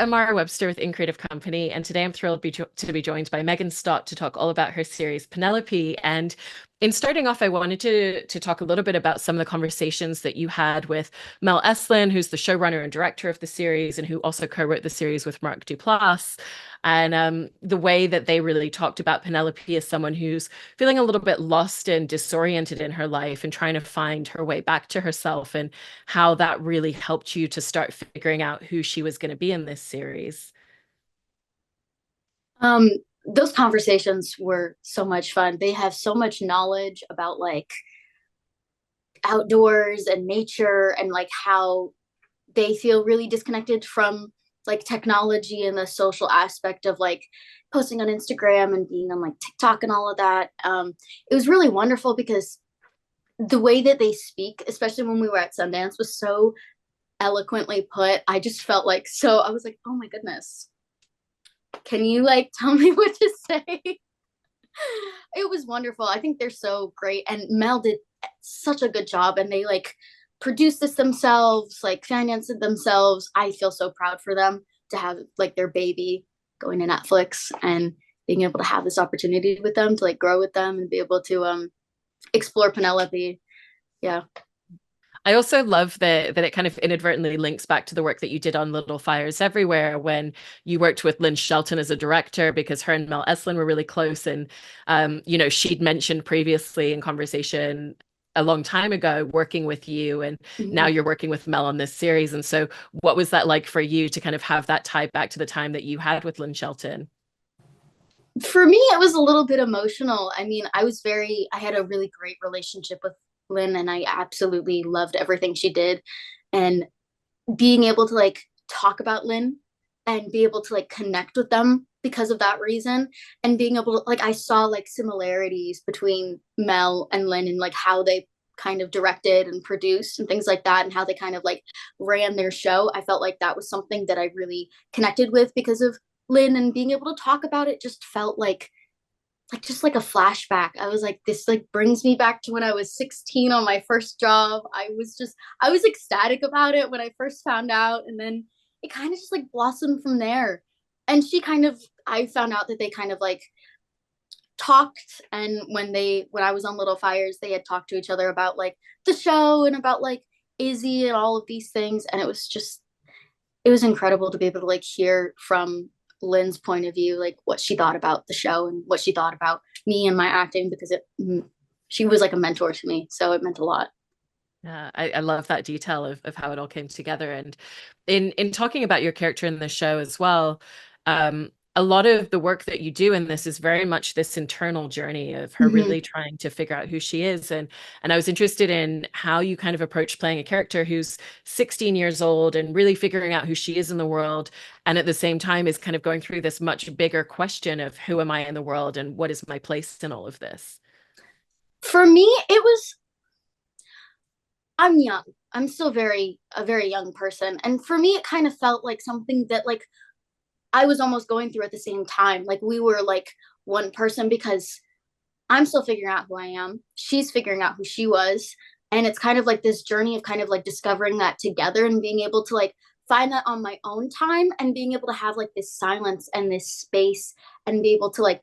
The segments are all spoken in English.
am Mara Webster with In Creative Company, and today I'm thrilled to be joined by Megan Stott to talk all about her series Penelope. And in starting off, I wanted to talk a little bit about some of the conversations that you had with Mel Eslyn, who's the showrunner and director of the series, and who also co-wrote the series with Mark Duplass. And the way that they really talked about Penelope as someone who's feeling a little bit lost and disoriented in her life and trying to find her way back to herself, and how that really helped you to start figuring out who she was going to be in this series. Um, those conversations were so much fun. They have so much knowledge about like outdoors and nature and like how they feel really disconnected from like technology and the social aspect of like posting on Instagram and being on like TikTok and all of that. It was really wonderful because the way that they speak, especially when we were at Sundance, was so eloquently put. I just felt like so I was like, oh my goodness, can you like tell me what to say? It was wonderful. I think they're so great. And Mel did such a good job. And they like produced this themselves, like financed it themselves. I feel so proud for them to have like their baby going to Netflix and being able to have this opportunity with them to like grow with them and be able to explore Penelope. Yeah. I also love that it kind of inadvertently links back to the work that you did on Little Fires Everywhere when you worked with Lynn Shelton as a director, because her and Mel Eslyn were really close. And, she'd mentioned previously in conversation a long time ago working with you, and now Mm-hmm. you're working with Mel on this series. And so what was that like for you to kind of have that tie back to the time that you had with Lynn Shelton? For me, it was a little bit emotional. I mean, I had a really great relationship with Lynn and I absolutely loved everything she did. And being able to like talk about Lynn and be able to like connect with them because of that reason, and being able to like I saw like similarities between Mel and Lynn and like how they kind of directed and produced and things like that and how they kind of like ran their show. I felt like that was something that I really connected with because of Lynn, and being able to talk about it just felt like just like a flashback. I was like, this like brings me back to when I was 16 on my first job. I was ecstatic about it when I first found out. And then it kind of just like blossomed from there. And I found out that they kind of like talked. And when I was on Little Fires, they had talked to each other about like the show and about like Izzy and all of these things. And it was incredible to be able to like hear from Lynn's point of view, like what she thought about the show and what she thought about me and my acting, because she was like a mentor to me, so it meant a lot. I love that detail of how it all came together. And in talking about your character in the show as well, a lot of the work that you do in this is very much this internal journey of her Mm-hmm. really trying to figure out who she is. And I was interested in how you kind of approach playing a character who's 16 years old and really figuring out who she is in the world, and at the same time is kind of going through this much bigger question of who am I in the world and what is my place in all of this. For me, it was I'm young. I'm still a very young person, and for me, it kind of felt like something that like I was almost going through at the same time. Like we were like one person because I'm still figuring out who I am. She's figuring out who she was. And it's kind of like this journey of kind of like discovering that together and being able to like find that on my own time and being able to have like this silence and this space and be able to like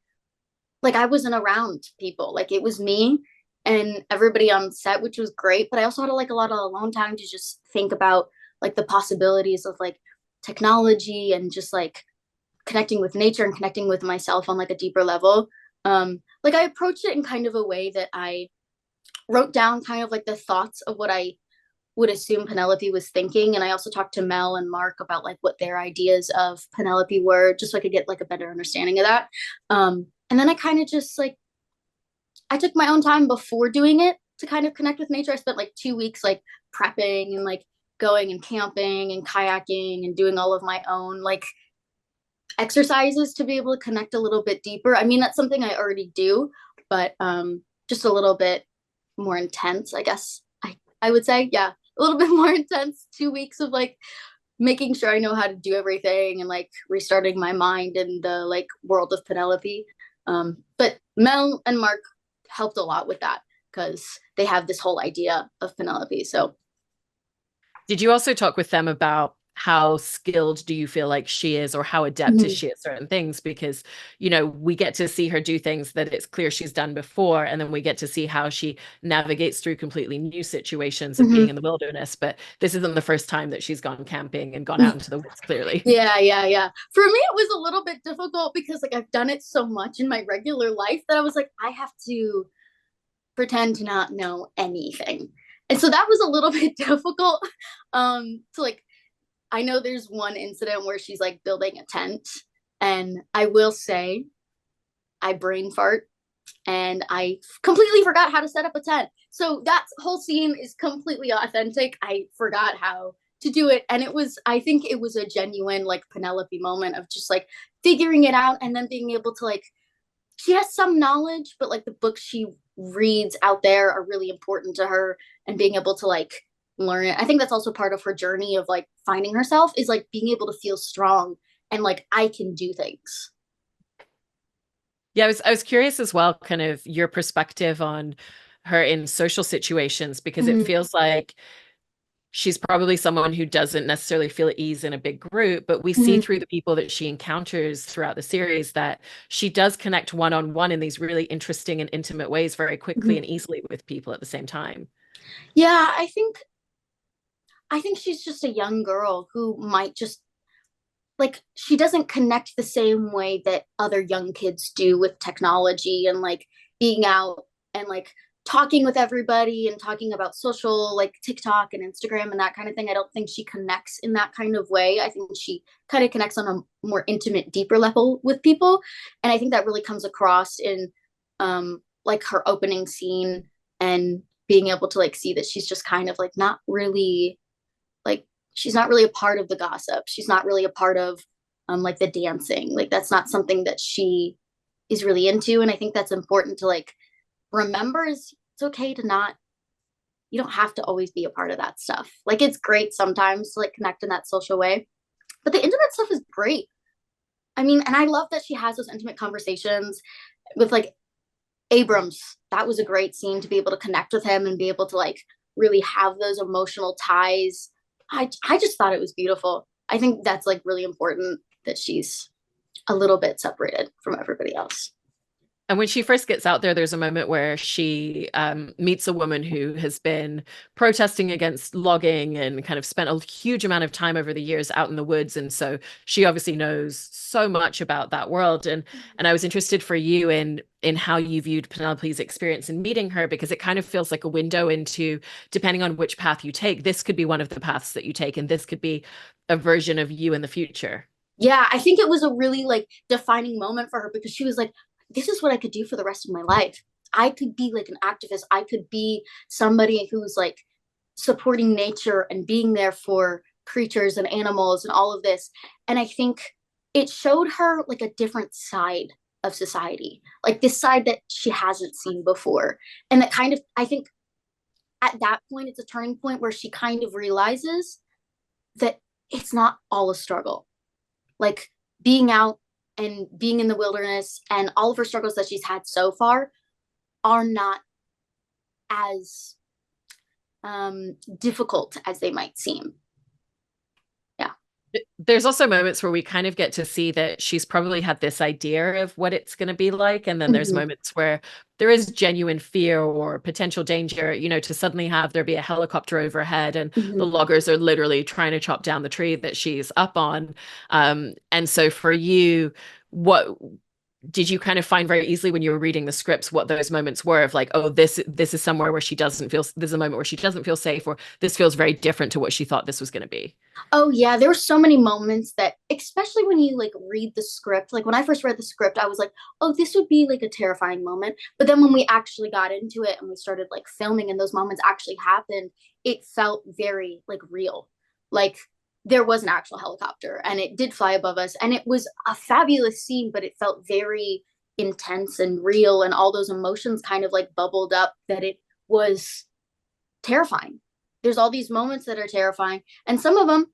I wasn't around people. Like it was me and everybody on set, which was great. But I also had like a lot of alone time to just think about like the possibilities of like technology and just like connecting with nature and connecting with myself on like a deeper level. Like I approached it in kind of a way that I wrote down kind of like the thoughts of what I would assume Penelope was thinking. And I also talked to Mel and Mark about like what their ideas of Penelope were, just so I could get like a better understanding of that. And then I kind of just like I took my own time before doing it to kind of connect with nature. I spent like 2 weeks like prepping and like going and camping and kayaking and doing all of my own like exercises to be able to connect a little bit deeper. I mean, that's something I already do, but just a little bit more intense, I guess. I would say, yeah, a little bit more intense. 2 weeks of like making sure I know how to do everything and like restarting my mind in the like world of Penelope. But Mel and Mark helped a lot with that because they have this whole idea of Penelope. So Did you also talk with them about how skilled do you feel like she is, or how adept is Mhm. she at certain things? Because, you know, we get to see her do things that it's clear she's done before, and then we get to see how she navigates through completely new situations of being Mhm. in the wilderness. But this isn't the first time that she's gone camping and gone out into the woods, clearly. Yeah. For me, it was a little bit difficult because like I've done it so much in my regular life that I was like, I have to pretend to not know anything. And so that was a little bit difficult. To like, I know there's one incident where she's like building a tent, and I will say I brain fart and I completely forgot how to set up a tent. So that whole scene is completely authentic. I forgot how to do it. And it was, I think it was a genuine like Penelope moment of just like figuring it out and then being able to like, she has some knowledge, but like the books she reads out there are really important to her, and being able to like learn it. I think that's also part of her journey of like finding herself is like being able to feel strong and like I can do things. Yeah, I was curious as well, kind of your perspective on her in social situations, because it Mm-hmm. feels like she's probably someone who doesn't necessarily feel at ease in a big group, but we see Mm-hmm. through the people that she encounters throughout the series that she does connect one on one in these really interesting and intimate ways very quickly Mm-hmm. and easily with people at the same time. Yeah, I think she's just a young girl who might just like she doesn't connect the same way that other young kids do with technology and like being out and like talking with everybody and talking about social like TikTok and Instagram and that kind of thing. I don't think she connects in that kind of way. I think she kind of connects on a more intimate, deeper level with people. And I think that really comes across in like her opening scene and being able to like see that she's just kind of like not really like she's not really a part of the gossip. She's not really a part of like the dancing. Like that's not something that she is really into. And I think that's important to like remember is it's okay to not you don't have to always be a part of that stuff. Like it's great sometimes to like connect in that social way. But the intimate stuff is great. I mean, and I love that she has those intimate conversations with like Abrams. That was a great scene to be able to connect with him and be able to like really have those emotional ties. I just thought it was beautiful. I think that's like really important that she's a little bit separated from everybody else. And when she first gets out there, there's a moment where she meets a woman who has been protesting against logging and kind of spent a huge amount of time over the years out in the woods. And so she obviously knows so much about that world. And I was interested for you in how you viewed Penelope's experience in meeting her, because it kind of feels like a window into, depending on which path you take, this could be one of the paths that you take, and this could be a version of you in the future. Yeah, I think it was a really like defining moment for her because she was like, this is what I could do for the rest of my life. I could be like an activist. I could be somebody who's like supporting nature and being there for creatures and animals and all of this. And I think it showed her like a different side of society, like this side that she hasn't seen before. And that kind of, I think at that point, it's a turning point where she kind of realizes that it's not all a struggle. Like being out and being in the wilderness and all of her struggles that she's had so far are not as difficult as they might seem. Yeah. There's also moments where we kind of get to see that she's probably had this idea of what it's going to be like. And then there's Mm-hmm. moments where there is genuine fear or potential danger, you know, to suddenly have there be a helicopter overhead and Mm-hmm. the loggers are literally trying to chop down the tree that she's up on. And so for you, what did you kind of find very easily when you were reading the scripts what those moments were of like, oh, this is somewhere where she doesn't feel, this is a moment where she doesn't feel safe, or this feels very different to what she thought this was going to be? Oh yeah, there were so many moments that, especially when you like read the script, like when I first read the script, I was like, oh, this would be like a terrifying moment. But then when we actually got into it and we started like filming and those moments actually happened, it felt very like real. Like there was an actual helicopter and it did fly above us and it was a fabulous scene, but it felt very intense and real and all those emotions kind of like bubbled up that it was terrifying. There's all these moments that are terrifying and some of them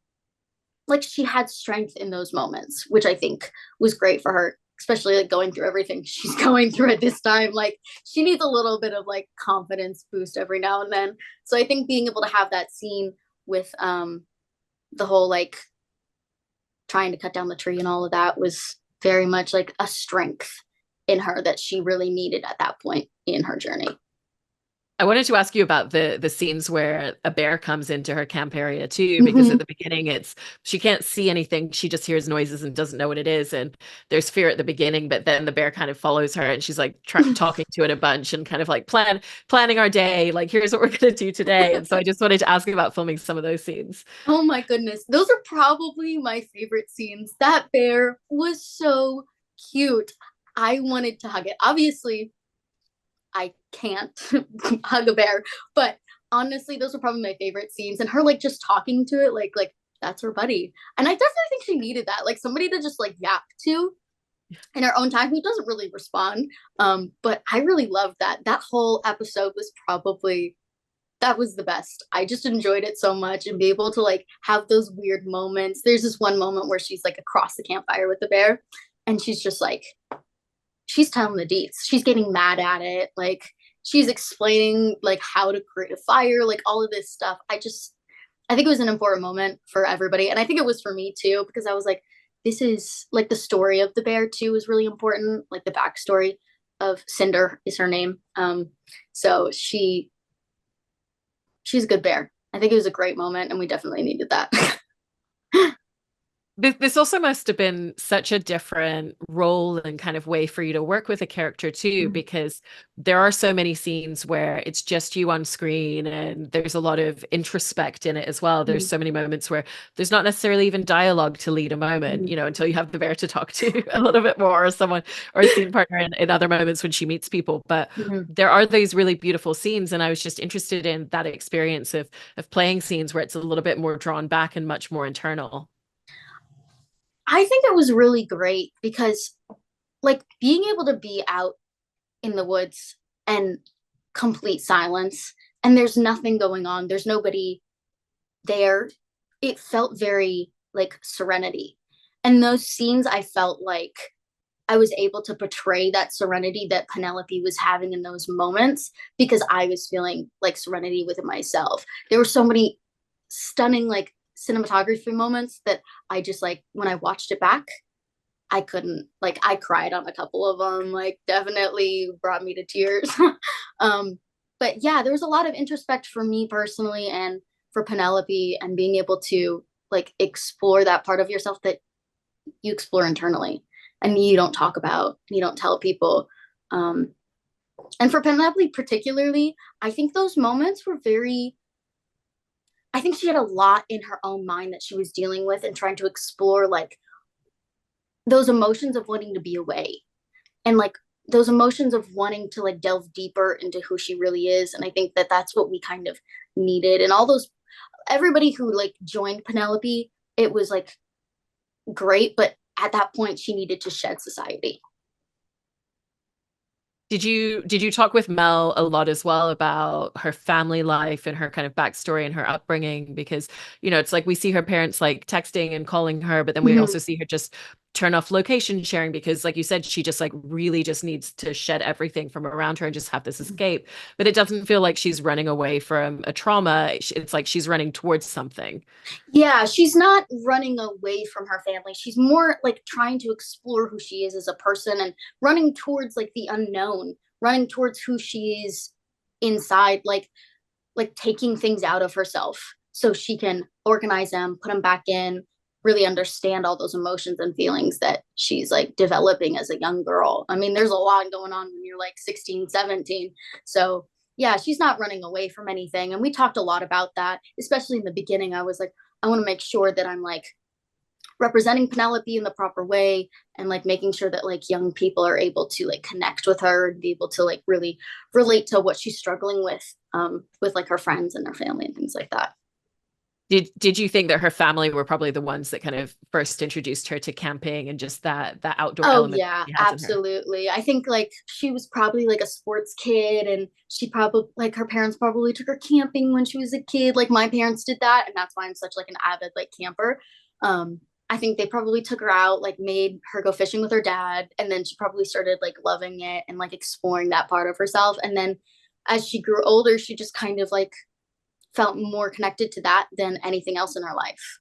like she had strength in those moments, which I think was great for her, especially like going through everything she's going through at this time. Like she needs a little bit of like confidence boost every now and then. So I think being able to have that scene with the whole like trying to cut down the tree and all of that was very much like a strength in her that she really needed at that point in her journey. I wanted to ask you about the scenes where a bear comes into her camp area too, because Mm-hmm. at the beginning it's she can't see anything, she just hears noises and doesn't know what it is, and there's fear at the beginning, but then the bear kind of follows her and she's like talking to it a bunch and kind of like planning our day, like here's what we're gonna do today. And so I just wanted to ask you about filming some of those scenes. Oh my goodness. Those are probably my favorite scenes. That bear was so cute. I wanted to hug it. Obviously, I can't hug a bear, but honestly, those are probably my favorite scenes. And her like just talking to it, like that's her buddy. And I definitely think she needed that, like somebody to just like yap to in her own time who doesn't really respond. But I really loved that. That whole episode was probably that was the best. I just enjoyed it so much and be able to like have those weird moments. There's this one moment where she's like across the campfire with the bear and she's just like she's telling the deets. She's getting mad at it. Like she's explaining like how to create a fire, like all of this stuff. I think it was an important moment for everybody. And I think it was for me too, because I was like, this is like the story of the bear too is really important. Like the backstory of Cinder is her name. So she's a good bear. I think it was a great moment and we definitely needed that. This also must have been such a different role and kind of way for you to work with a character too, because there are so many scenes where it's just you on screen and there's a lot of introspect in it as well. There's so many moments where there's not necessarily even dialogue to lead a moment, you know, until you have the bear to talk to a little bit more, or someone or a scene partner in other moments when she meets people. But there are these really beautiful scenes, and I was just interested in that experience of playing scenes where it's a little bit more drawn back and much more internal. I think it was really great because like being able to be out in the woods and complete silence and there's nothing going on, there's nobody there, it felt very like serenity. And those scenes I felt like I was able to portray that serenity that Penelope was having in those moments because I was feeling like serenity within myself. There were so many stunning like cinematography moments that I just like when I watched it back, I couldn't like I cried on a couple of them, like definitely brought me to tears. But yeah, there was a lot of introspect for me personally and for Penelope and being able to like explore that part of yourself that you explore internally and you don't talk about, you don't tell people. Um, and for Penelope particularly, I think those moments were very I think she had a lot in her own mind that she was dealing with and trying to explore like those emotions of wanting to be away and like those emotions of wanting to like delve deeper into who she really is. And I think that that's what we kind of needed. And all those, everybody who like joined Penelope, it was like great. But at that point, she needed to shed society. Did you talk with Mel a lot as well about her family life and her kind of backstory and her upbringing? Because, you know, it's like we see her parents like texting and calling her, but then we Mm-hmm. also see her just turn off location sharing because, like you said, she just like really just needs to shed everything from around her and just have this escape. But it doesn't feel like she's running away from a trauma. It's like she's running towards something. Yeah, she's not running away from her family. She's more like trying to explore who she is as a person and running towards like the unknown, running towards who she is inside, like taking things out of herself so she can organize them, put them back in, really understand all those emotions and feelings that she's like developing as a young girl. I mean, there's a lot going on when you're like 16, 17. So yeah, she's not running away from anything. And we talked a lot about that, especially in the beginning. I was like, I want to make sure that I'm like representing Penelope in the proper way and like making sure that like young people are able to like connect with her and be able to like really relate to what she's struggling with like her friends and her family and things like that. Did you think that her family were probably the ones that kind of first introduced her to camping and just that outdoor Oh element yeah, she has in her? absolutely. I think like she was probably like a sports kid and she probably like her parents probably took her camping when she was a kid. Like my parents did that and that's why I'm such like an avid like camper. I think they probably took her out, like made her go fishing with her dad and then she probably started like loving it and like exploring that part of herself. And then as she grew older, she just kind of like felt more connected to that than anything else in her life.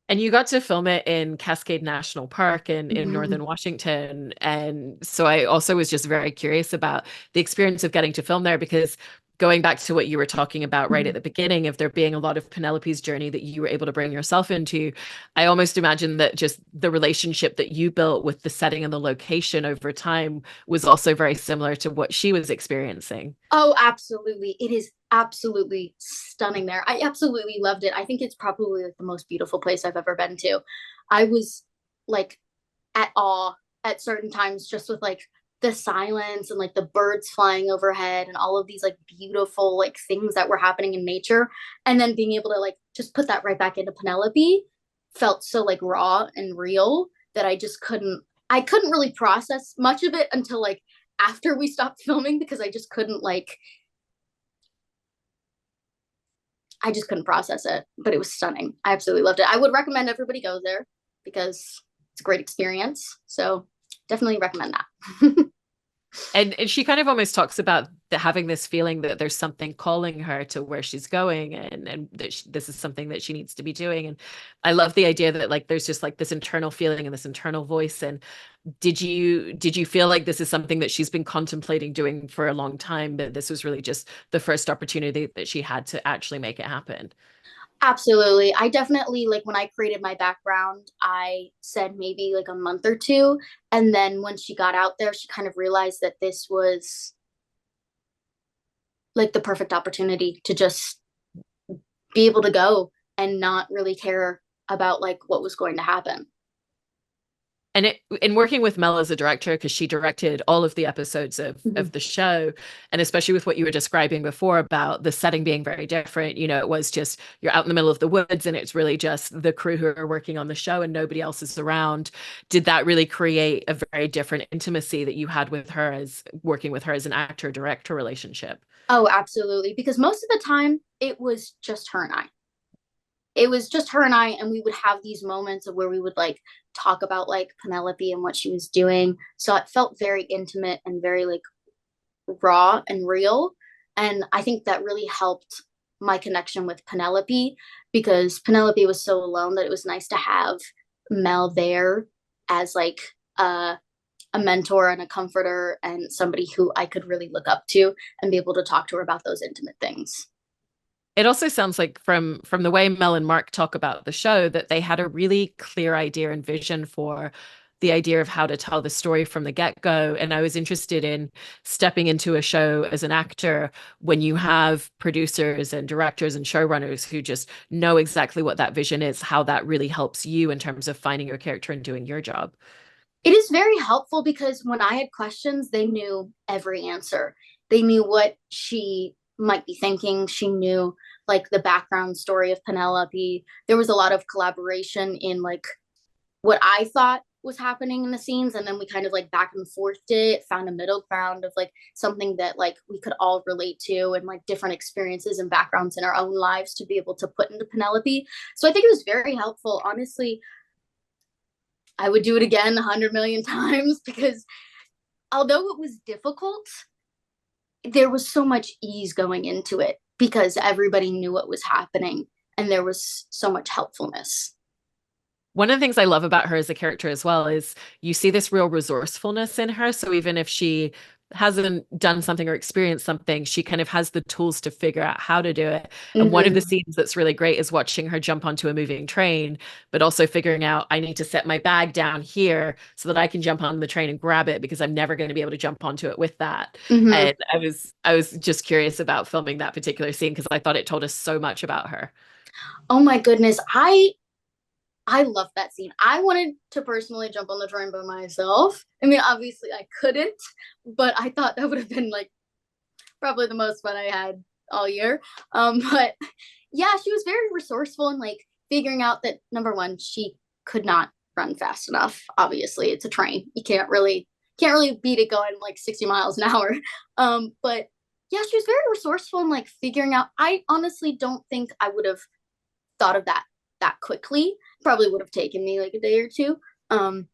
And you got to film it in Cascade National Park in Mhm. Northern Washington. And so I also was just very curious about the experience of getting to film there, because going back to what you were talking about right at Mhm. the beginning of there being a lot of Penelope's journey that you were able to bring yourself into, I almost imagine that just the relationship that you built with the setting and the location over time was also very similar to what she was experiencing. Oh, absolutely. It is absolutely stunning there. I absolutely loved it. I think it's probably like the most beautiful place I've ever been to. I was like at awe at certain times just with like the silence and like the birds flying overhead and all of these like beautiful like things that were happening in nature, and then being able to like just put that right back into Penelope felt so like raw and real that I couldn't really process much of it until like after we stopped filming, because I just couldn't process it, but it was stunning. I absolutely loved it. I would recommend everybody go there because it's a great experience. So definitely recommend that. And she kind of almost talks about having this feeling that there's something calling her to where she's going, and that this is something that she needs to be doing. And I love the idea that like there's just like this internal feeling and this internal voice. And did you feel like this is something that she's been contemplating doing for a long time, but this was really just the first opportunity that she had to actually make it happen? Absolutely. I definitely like when I created my background, I said maybe like a month or two. And then when she got out there, she kind of realized that this was like the perfect opportunity to just be able to go and not really care about like what was going to happen. And in working with Mel as a director, because she directed all of the episodes Mhm. of the show, and especially with what you were describing before about the setting being very different, it was just you're out in the middle of the woods and it's really just the crew who are working on the show and nobody else is around. Did that really create a very different intimacy that you had with her as working with her as an actor director relationship? Oh, absolutely. Because most of the time it was just her and I. It was just her and I, and we would have these moments of where we would like talk about like Penelope and what she was doing. So it felt very intimate and very like raw and real. And I think that really helped my connection with Penelope, because Penelope was so alone that it was nice to have Mel there as like a mentor and a comforter and somebody who I could really look up to and be able to talk to her about those intimate things. It also sounds like from the way Mel and Mark talk about the show that they had a really clear idea and vision for the idea of how to tell the story from the get-go. And I was interested in stepping into a show as an actor when you have producers and directors and showrunners who just know exactly what that vision is, how that really helps you in terms of finding your character and doing your job. It is very helpful because when I had questions, they knew every answer. They knew what she might be thinking. She knew like the background story of Penelope. There was a lot of collaboration in like what I thought was happening in the scenes, and then we kind of like back and forth it, found a middle ground of like something that like we could all relate to, and like different experiences and backgrounds in our own lives to be able to put into Penelope. So I think it was very helpful. Honestly, I would do it again 100 million times because although it was difficult, there was so much ease going into it because everybody knew what was happening and there was so much helpfulness. One of the things I love about her as a character as well is you see this real resourcefulness in her. So even if she hasn't done something or experienced something, she kind of has the tools to figure out how to do it. And one of the Mm-hmm. scenes that's really great is watching her jump onto a moving train, but also figuring out I need to set my bag down here so that I can jump on the train and grab it because I'm never going to be able to jump onto it with that. Mm-hmm. And I was just curious about filming that particular scene because I thought it told us so much about her. Oh my goodness, I love that scene. I wanted to personally jump on the train by myself. I mean, obviously I couldn't, but I thought that would have been like probably the most fun I had all year. But yeah, she was very resourceful and like figuring out that number one, she could not run fast enough. Obviously, it's a train. You can't really beat it going like 60 miles an hour. But yeah, she was very resourceful and like figuring out. I honestly don't think I would have thought of that quickly. Probably would have taken me like a day or two. Um,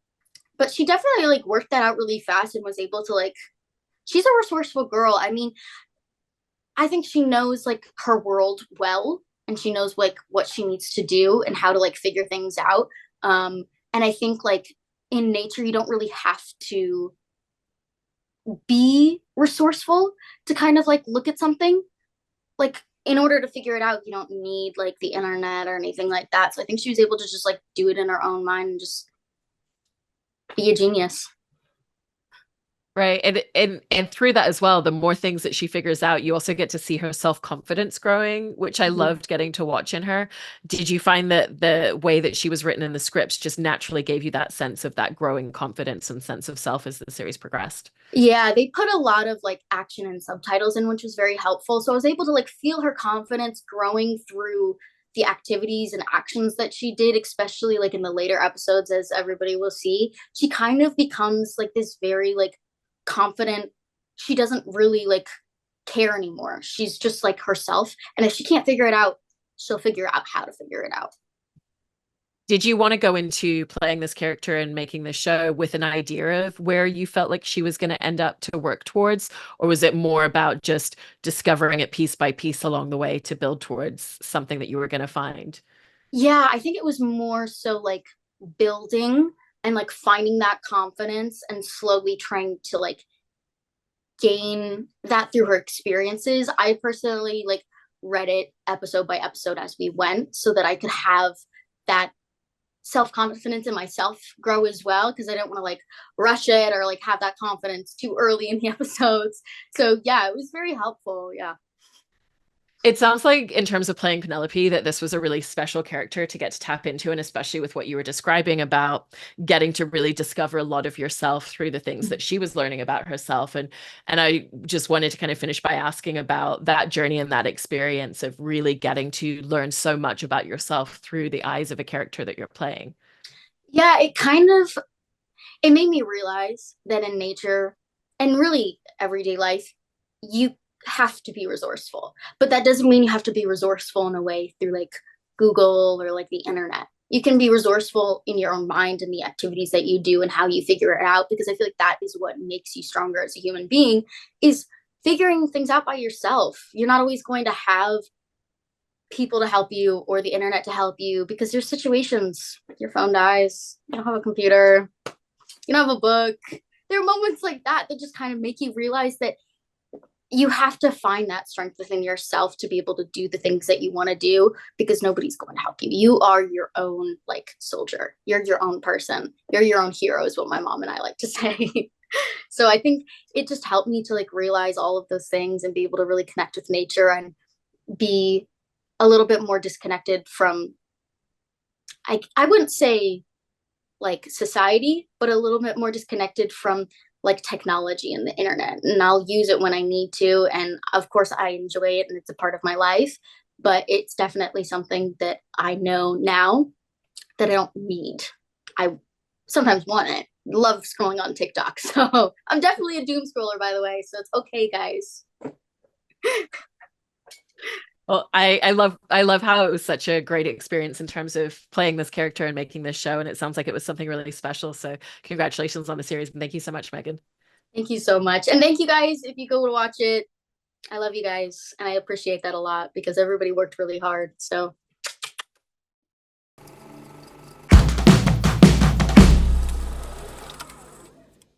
but she definitely like worked that out really fast and was able to like. She's a resourceful girl. I mean, I think she knows like her world well. and she knows like what she needs to do and how to like figure things out. And I think like in nature, you don't really have to be resourceful to kind of like look at something. Like in order to figure it out, you don't need like the internet or anything like that. So I think she was able to just like do it in her own mind and just be a genius. Right. And through that as well, the more things that she figures out, you also get to see her self-confidence growing, which I Mhm. loved getting to watch in her. Did you find that the way that she was written in the scripts just naturally gave you that sense of that growing confidence and sense of self as the series progressed? Yeah, they put a lot of like action and subtitles in, which was very helpful. So I was able to like feel her confidence growing through the activities and actions that she did, especially like in the later episodes, as everybody will see. She kind of becomes like this very like confident, she doesn't really like care anymore. She's just like herself. And if she can't figure it out, she'll figure out how to figure it out. Did you want to go into playing this character and making the show with an idea of where you felt like she was going to end up to work towards? Or was it more about just discovering it piece by piece along the way to build towards something that you were going to find? Yeah, I think it was more so like building and like finding that confidence and slowly trying to like gain that through her experiences. I personally like read it episode by episode as we went so that I could have that self confidence in myself grow as well because I didn't want to like rush it or like have that confidence too early in the episodes. So yeah, it was very helpful. Yeah. It sounds like, in terms of playing Penelope, that this was a really special character to get to tap into, and especially with what you were describing about getting to really discover a lot of yourself through the things that she was learning about herself. And I just wanted to kind of finish by asking about that journey and that experience of really getting to learn so much about yourself through the eyes of a character that you're playing. Yeah, it kind of it made me realize that in nature and really everyday life, you have to be resourceful. But that doesn't mean you have to be resourceful in a way through like Google or like the internet. You can be resourceful in your own mind and the activities that you do and how you figure it out because I feel like that is what makes you stronger as a human being is figuring things out by yourself. You're not always going to have people to help you or the internet to help you because there's situations your phone dies, you don't have a computer, you don't have a book. There are moments like that that just kind of make you realize that you have to find that strength within yourself to be able to do the things that you want to do because nobody's going to help you. You are your own like soldier. You're your own person. You're your own hero is what my mom and I like to say. So I think it just helped me to like realize all of those things and be able to really connect with nature and be a little bit more disconnected from I wouldn't say like society, but a little bit more disconnected from like technology and the internet. And I'll use it when I need to. And of course, I enjoy it and it's a part of my life. But it's definitely something that I know now that I don't need. I sometimes want it. Love scrolling on TikTok. So I'm definitely a doom scroller, by the way. So it's okay, guys. Well, I love how it was such a great experience in terms of playing this character and making this show. And it sounds like it was something really special. So congratulations on the series. And thank you so much, Megan. Thank you so much. And thank you guys if you go to watch it. I love you guys. And I appreciate that a lot because everybody worked really hard. So